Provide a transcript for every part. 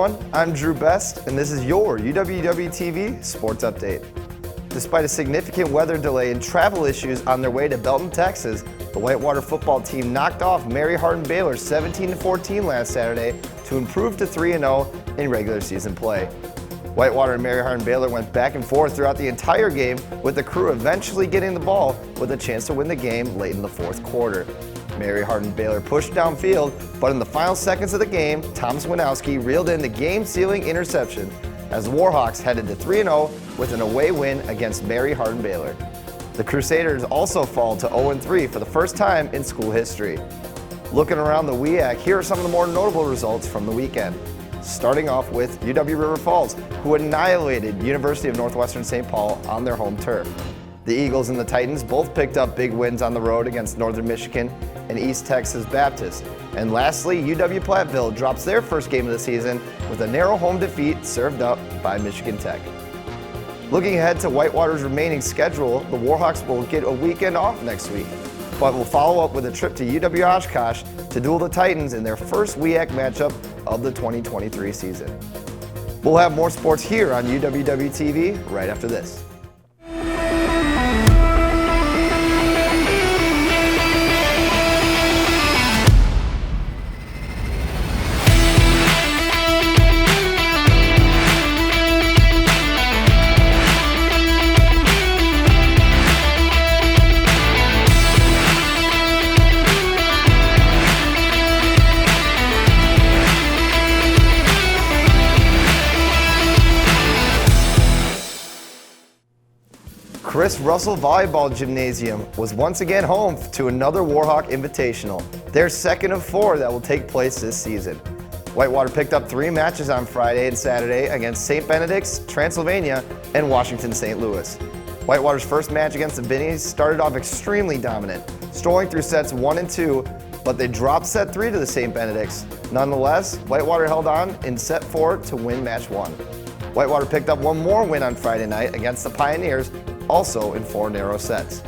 everyone, I'm Drew Best, and this is your UWW-TV Sports Update. Despite a significant weather delay and travel issues on their way to Belton, Texas, the Whitewater football team knocked off Mary Hardin-Baylor 17-14 last Saturday to improve to 3-0 in regular season play. Whitewater and Mary Hardin-Baylor went back and forth throughout the entire game, with the crew eventually getting the ball with a chance to win the game late in the fourth quarter. Mary Hardin-Baylor pushed downfield, but in the final seconds of the game, Thomas Winowski reeled in the game-sealing interception as the Warhawks headed to 3-0 with an away win against Mary Hardin-Baylor. The Crusaders also fall to 0-3 for the first time in school history. Looking around the WIAC, here are some of the more notable results from the weekend. Starting off with UW River Falls, who annihilated University of Northwestern St. Paul on their home turf. The Eagles and the Titans both picked up big wins on the road against Northern Michigan and East Texas Baptist. And lastly, UW-Platteville drops their first game of the season with a narrow home defeat served up by Michigan Tech. Looking ahead to Whitewater's remaining schedule, the Warhawks will get a weekend off next week, but will follow up with a trip to UW-Oshkosh to duel the Titans in their first WIAC matchup of the 2023 season. We'll have more sports here on UWW-TV right after this. Chris Russell Volleyball Gymnasium was once again home to another Warhawk Invitational, their second of 4 that will take place this season. Whitewater picked up 3 matches on Friday and Saturday against St. Benedict's, Transylvania, and Washington St. Louis. Whitewater's first match against the Binnies started off extremely dominant, strolling through sets 1 and 2, but they dropped set 3 to the St. Benedict's. Nonetheless, Whitewater held on in set 4 to win match 1. Whitewater picked up one more win on Friday night against the Pioneers, also in 4 narrow sets.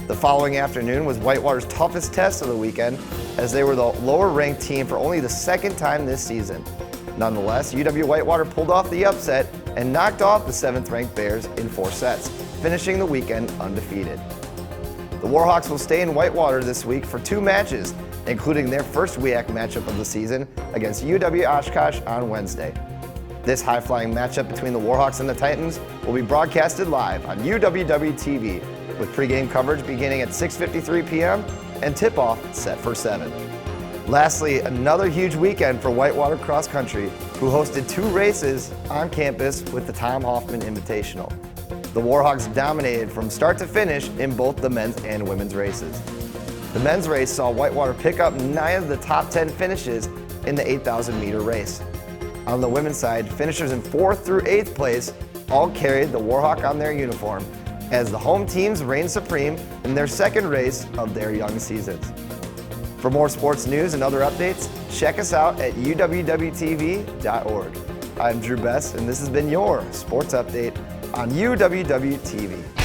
The following afternoon was Whitewater's toughest test of the weekend, as they were the lower-ranked team for only the second time this season. Nonetheless, UW-Whitewater pulled off the upset and knocked off the 7th-ranked Bears in 4 sets, finishing the weekend undefeated. The Warhawks will stay in Whitewater this week for 2 matches, including their first WIAC matchup of the season against UW-Oshkosh on Wednesday. This high-flying matchup between the Warhawks and the Titans will be broadcasted live on UWW-TV, with pregame coverage beginning at 6:53 p.m. and tip-off set for 7. Lastly, another huge weekend for Whitewater Cross Country, who hosted 2 races on campus with the Tom Hoffman Invitational. The Warhawks dominated from start to finish in both the men's and women's races. The men's race saw Whitewater pick up 9 of the top 10 finishes in the 8,000-meter race. On the women's side, finishers in 4th through 8th place all carried the Warhawk on their uniform, as the home teams reigned supreme in their second race of their young seasons. For more sports news and other updates, check us out at uwwtv.org. I'm Drew Best, and this has been your Sports Update on UWW-TV.